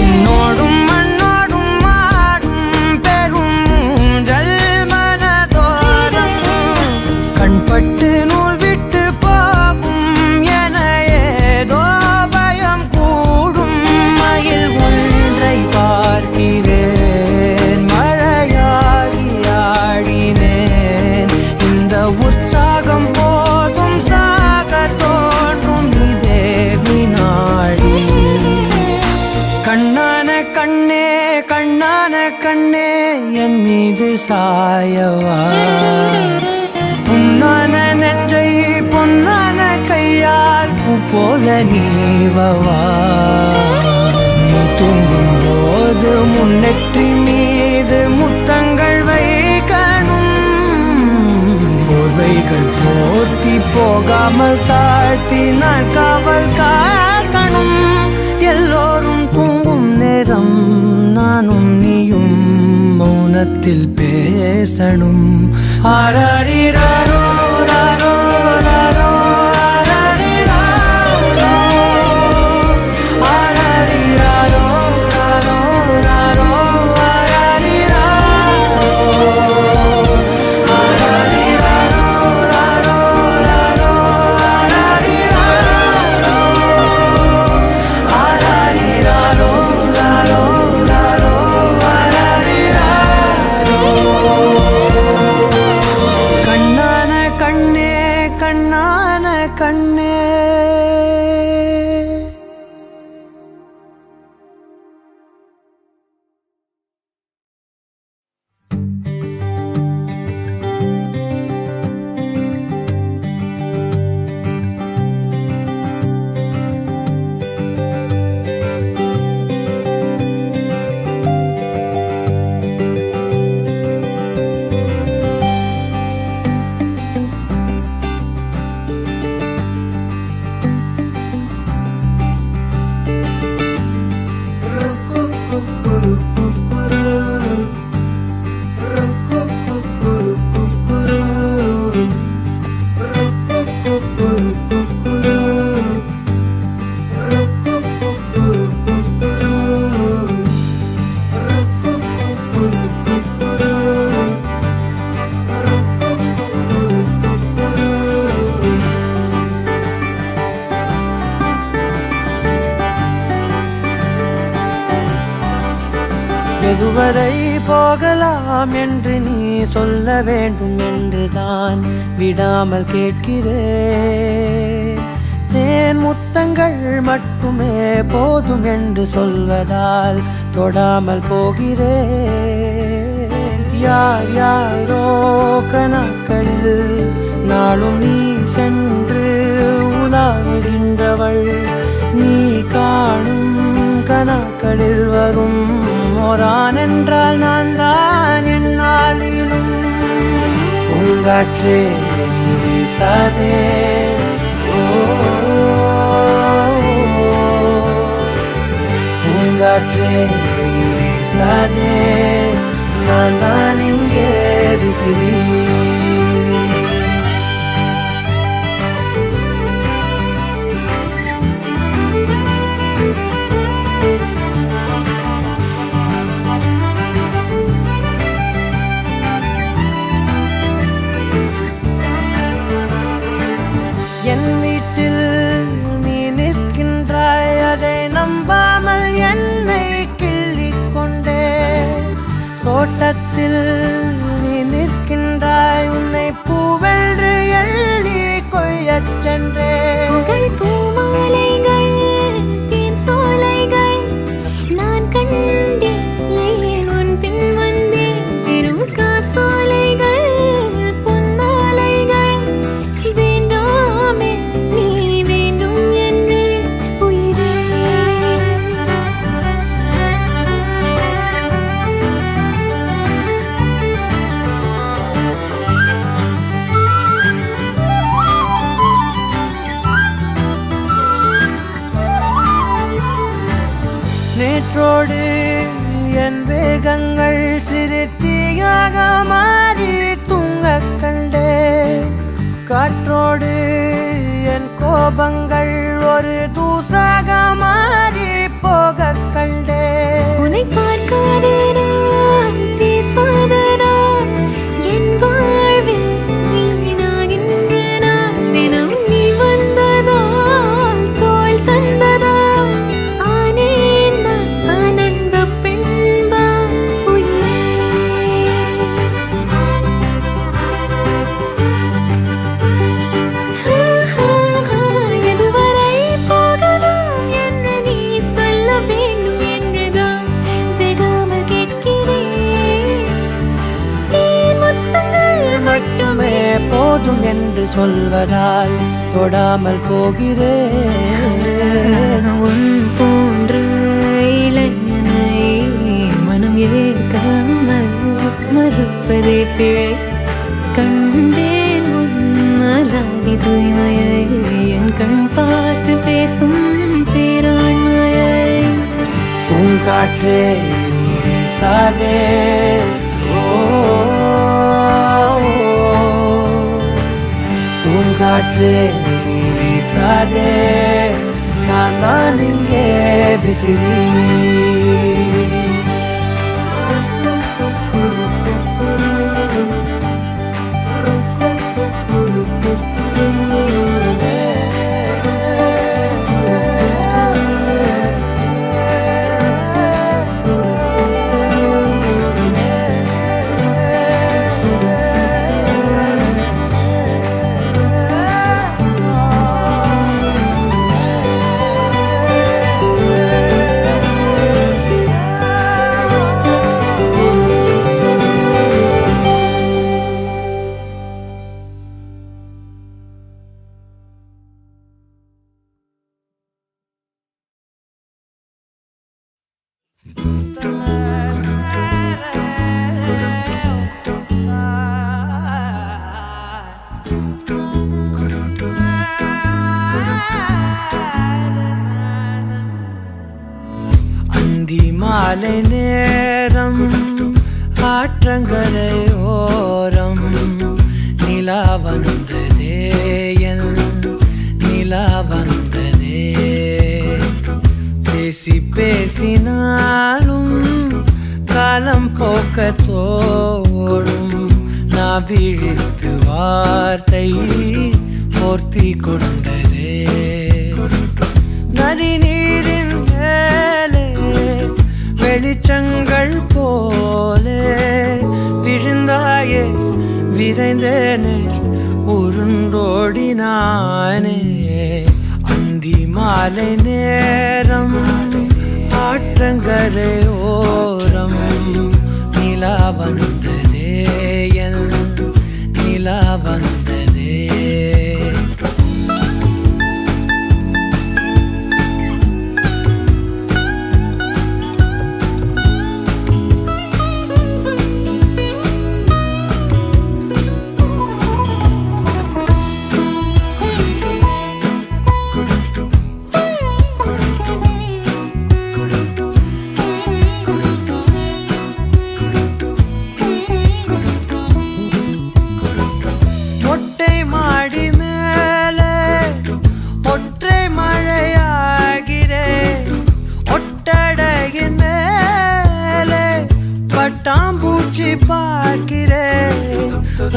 உன்னோடும் மண்ணோடும் மாடும் பெரும் ஊஞ்சல் மனதோரம் கண்பட்டு நூல் விட்டு போகும் என ஏதோ பயம் கூடும் மயில் ஒன்றை பார்க்கிறேன் மழையாகி ஆடினேன் இந்த உற்சாகம் போதும் சாக தோன்றும் இதே வினாடி கண்ணான கண்ணே கண்ணான கண்ணே என் மீது சாயவா புண்ணான நெற்றை பொன்னான கையால் பூ போல நீவவா நீ தூங்கும் போது முன்னெற்றி மீது முத்தங்கள் வைக்கணும் போர்வைகள் போர்த்தி போகாமல் தாழ்த்தி நான் காவல் காக்கணும் எல்லோரும் தூங்கும் நேரம் நானும் நீயும் மௌனத்தில் பேசணும் ஆராரிராரோ ராரோ ராரோ ஆராரிராரோ ஆராரிராரோ ராரோ ராரோ ஆராரிராரோ ஆராரிராரோ ராரோ ராரோ ஆராரிராரோ ஆராரிராரோ ராரோ ராரோ கண்ணான கண்ணே கண்ணான கண்ணே எதுவரை போகலாம் என்று நீ சொல்ல வேண்டும் என்றுதான் விடாமல் கேட்கிறேன் தேன் முத்தங்கள் மட்டுமே போதும் என்று சொல்வதால் தொடாமல் போகிறேன் யார் யாரோ கணக்களில் நாளும் நீ சென்று உலாவுகின்றவள் நீ காணும் கணக்களில் வரும் ஓரான் என்றால் நான் தான் என்னாலும் பூங்காற்றே நீ வீசாதே பூங்காற்றே நீ வீசாதே நான் தான் இங்கே விசிறி என் வீட்டில் நீ நிற்கின்றாய் அதை நம்பாமல் என்னை கிள்ளிக் கொண்டே தோட்டத்தில் நீ நிற்கின்றாய் உன்னை பூவென்று எள்ளி கொய்யச் சென்றே பூமாலைகள் தேன் சோலைகள் நான் கண்டேன் ஏன் உன் பின் வந்தேன் பெரும் காசோலைகள் பொன்னாலைகள் வேண்டாமே நீ வேண்டும் என்று உயிரே நேற்றோடு மேகங்கள் சிறு தீயாக மாறி தூங்க கண்டே காற்றோடு என் கோபங்கள் ஒரு தூசாக மாறி போக கண்டே உன்னை பார்க்காத நான் பேசாத நான் என் வாழ்வில் வீணாகின்ற நான் தினம் நீ வந்ததால் தோள் தந்ததால் ஆனேன் நான் ஆனந்த பெண்பால் உயிரே எதுவரை போகலாம் என்று நீ சொல்ல வேண்டும் என்றுதான் விடாமல் கேட்கிறேன் நீ முத்தங்கள் மட்டுமே போதும் என்று சொல்வதால் தொடாமல் போகிறேன் உன் போன்ற இளைஞனை மனம் ஏற்காமல் மறுப்பதே பிழை கண்டேன் உன் மலாதி தூய்மையை என் கண் பார்த்து பேசும் பேராண்மையை பூங்காற்றே நீ வீசாதே பூங்காற்றே நீ வீசாதே நான் தான் இங்கே விசிறி அந்தி மாலை நேரம் ஆற்றங்கரையோரம் நிலா வந்ததே என் நிலா வந்ததே பேசி பேசினாலும் காலம் போக்க தோடும் நான் விழித்து வார்த்தை போர்த்தி கொண்டதே நதி நீரின் மேலே வெளிச்சங்கள் போலே விழுந்தாயே விரைந்தேனே உருண்டோடினானே அந்தி மாலை நேரம் ஆற்றங்கரை ஓரம் நிலா வந்ததே என் நிலா வந்ததே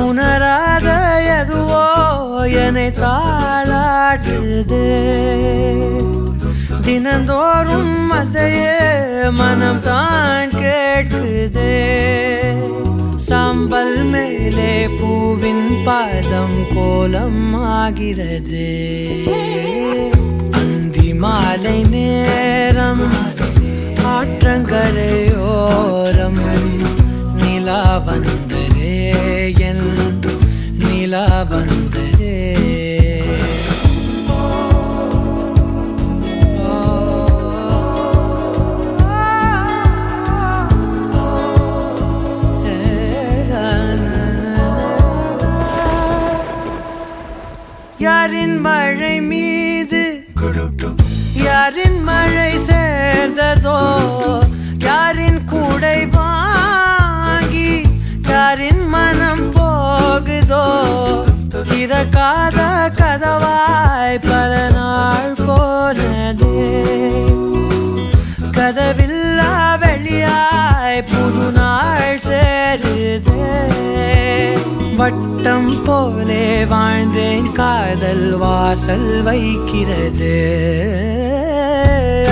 உணராத எதுவோ என்னை தாளாட்டுதே தினந்தோறும் அதையே மனம் தான் கேட்குதே சாம்பல் மேலே பூவின் பாதம் கோலம் ஆகிறது அந்தி மாலை நேரம் ஆற்றங்கரையோரம் நிலா வந்ததே என் நிலா வந்ததே யாரின் மழை மீது யாரின் மழை சேர்ந்ததோ யாரின் கூடை திறக்காத கதவாய் பல நாள் போனதே கதவில்லா வெளியாய் புது நாள் சேருதே வட்டம் போலே வாழ்ந்தேன் காதல் வாசல் வைக்கிறது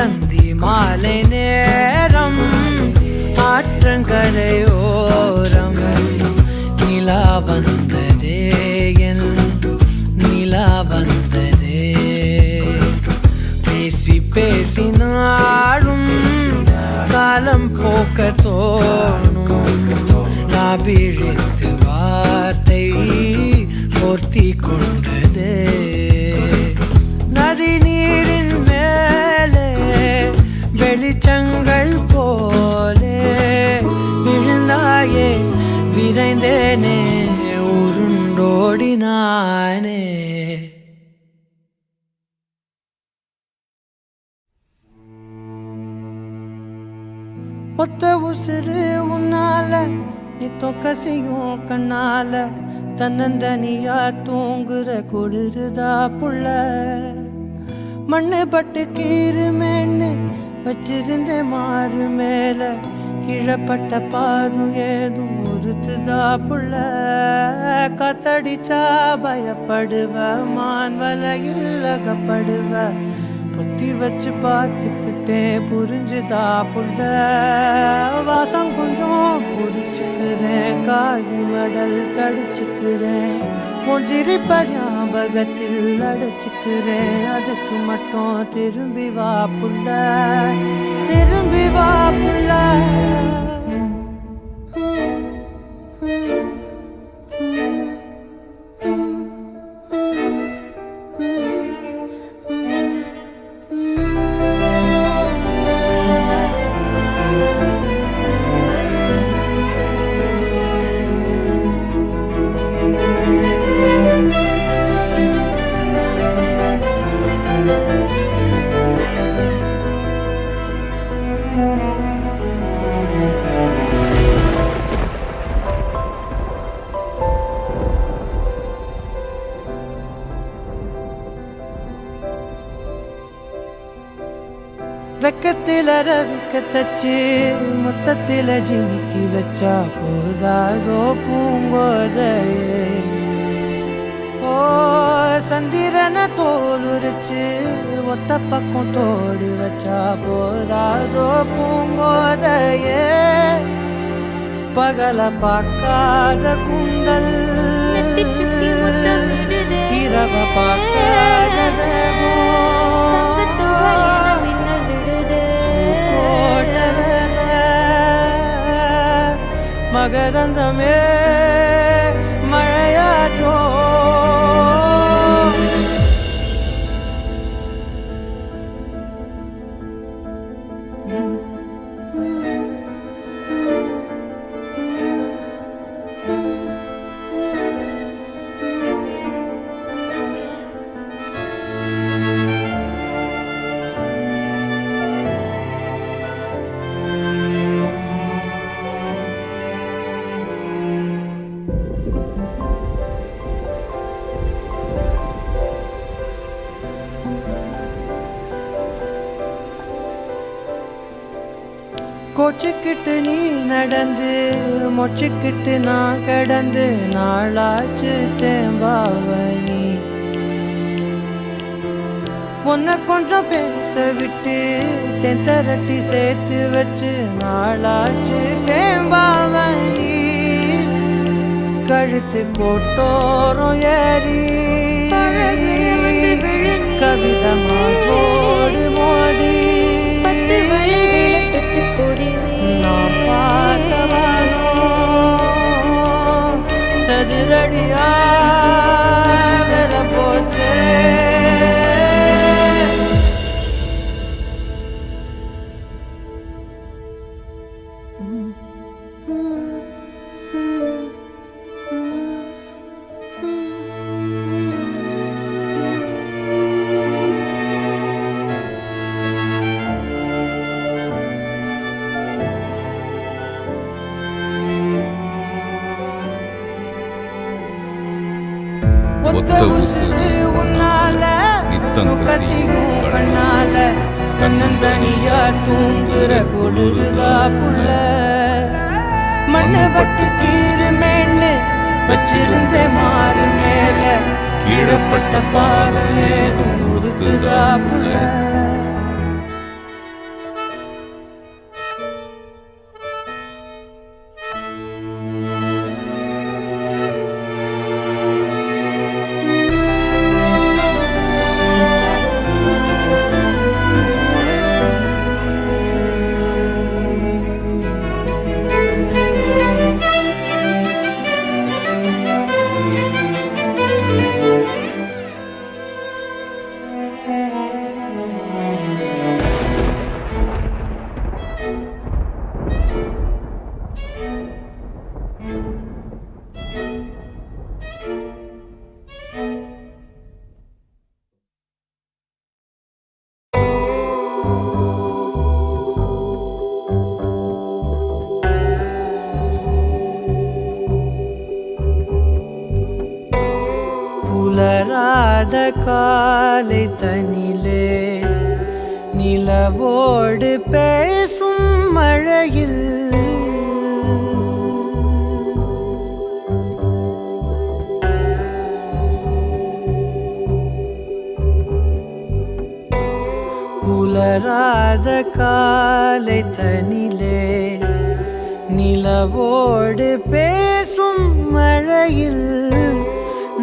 அந்தி மாலை நேரம் ஆற்றங்கரையோரம் நிலா வந்ததே என் நிலா வந்ததே பேசி பேசி நாடும் காலம் போக்க தோணும் நான் விழித்து வார்த்தை போர்த்தி கொண்டதே நதி நீரின் மேலே வெளிச்சங்கள் போலே விழுந்தாயே விரைந்தேனே உருண்டோடினானே ஒத்த உசுறு உன்னால நீ தொக்க செய்யும் கண்ணால தன்னந்தனியா தூங்குற குளிருதா புள்ள மண்ணு பட்டு கீருமேன்னு வச்சிருந்தே மாறு மேல கீழப்பட்ட பாதும் ஏதும் உறுத்துதா புள்ள காத்தடிச்சா பயப்படுவ மான் வலையில் அகப்படுவ பொத்தி வச்சு பார்த்துக்கிட்டே புரிஞ்சுதா புள்ள வாசம் கொஞ்சம் பிடிச்சுக்கிறேன் காது மடல் கடிச்சுக்கிறேன் உன் சிரிப்ப ஞாபகத்தில் அடைச்சுக்கிறேன் அதுக்கு மட்டும் திரும்பி வா புள்ள திரும்பி வா புள்ள வெக்கத்தில ரவிக்க தச்சு மொத்தத்தில ஜிமிக்கி வச்சா போதாதோ பூங்கோதையே ஓ சந்திரன தோலுரிச்சு ஒத்த பக்கம் தோடு வச்சா போதாதோ பூங்கோதையே பகல பார்க்காத குண்டல் இரவ பார்க்காத மகரந்தமே மழையாற்றோ கோச்சிக்கிட்டு நீ நடந்து மொச்சிக்கிட்டு நான் கடந்து நாளாச்சு தேம்பாவனி உன்னை கொஞ்சம் பேச விட்டு தென்தரட்டி சேர்த்து வச்சு நாளாச்சு தேம்பாவனி கழுத்து கோட்டோரம் ஏறி கவிதமா போடு மோதி நான் பார்த்தவனோ சதுரடியா வெல போச்சே ஒத்த உசுறு உன்னால நித்தம் கசியும் கண்ணால தன்னந்தனியா தூங்குற பொழுதுதா புள்ள மண்ணு பட்டு தீருமேன்னு வச்சிருந்த மாறு மேல கீழப்பட்ட பாரு ஏதும் உறுத்துதா புள்ள புலராத காலை தனிலே நிலவோடு பேசும் மழையில் புலராத காலை தனிலே நிலவோடு பேசும் மழையில்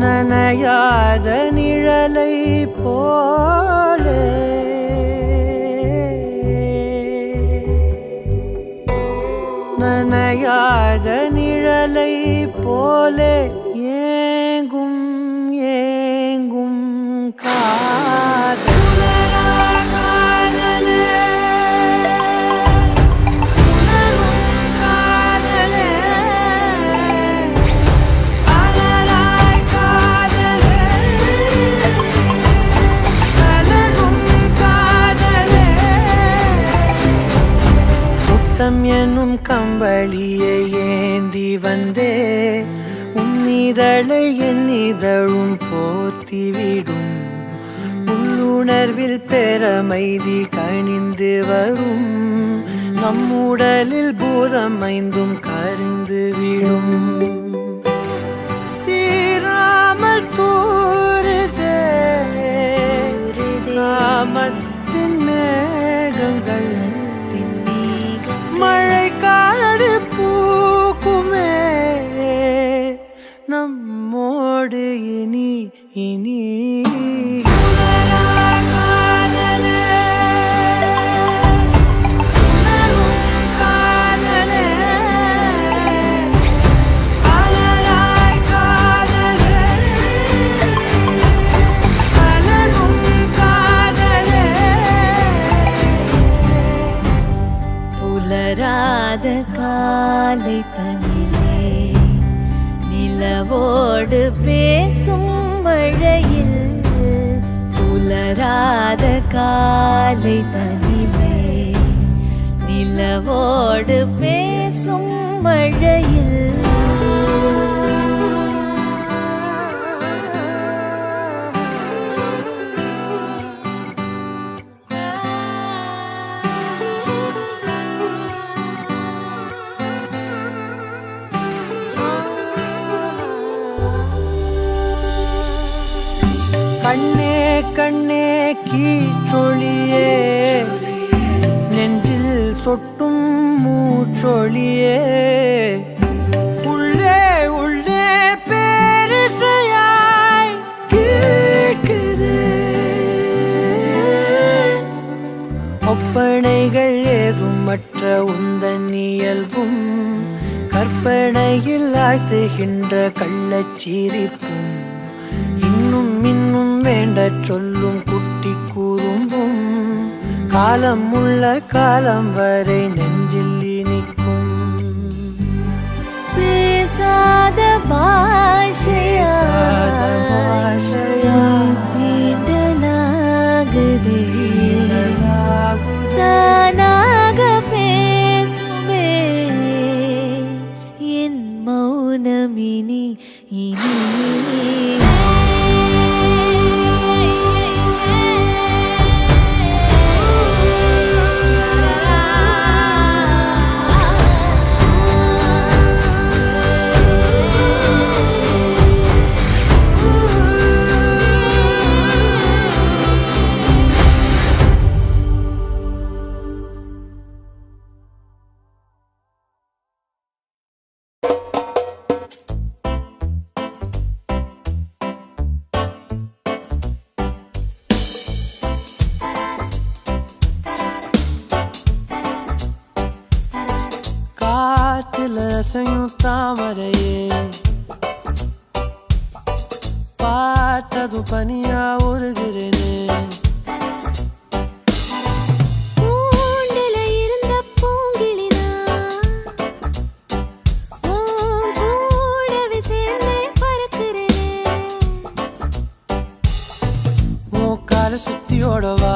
நனையாத நிழலை போலே நனையாத நிழலை போலே ஏங்கும் ஏங்கும் காதலே எனும் கம்பளியை ஏந்தி வந்தே உன்னிதழை என்னிதழும் போர்த்திவிடும் உள்ளுணர்வில் பெறமைதி கணிந்து வரும் நம்முடலில் பூதம் ஐந்தும் கரிந்து விடும் தீராமல் தூருதே ராமத்தின் மேகங்கள் மழை காடு பூக்குமே நம்மோடு இனி இனி புலராத காலை தனிலே நிலவோடு பேசும் மழையில் புலராத காலை தனிலே நிலவோடு பேசும் மழையில் கண்ணே கண்ணே கீச்சொழியே நெஞ்சில் சொட்டும் மூச்சொழியே உள்ளே உள்ளே பேரிசையாய் கேட்குது ஒப்பனைகள் ஏதும் மற்ற உந்தன் இயல்பும் கற்பனையில் ஆழ்த்துகின்ற கள்ளச்சிரிப்பும் இன்னும் இன்னும் வேண்ட சொல்லும் குட்டி கூறும்பும் காலம் உள்ள காலம் வரை நெஞ்சில் இனிக்கும் பேசாத பாஷையா தீண்டலாகுதே தானாக பேசுமே என் மௌனமினி இனி தாமரையே பார்த்தது பனியா உருகிறேனே கூண்டுல இருந்த பூங்கிளினா உன் கூடவே சேர்ந்தே பறக்கிறேனே உன் காலை சுத்தி ஓடவா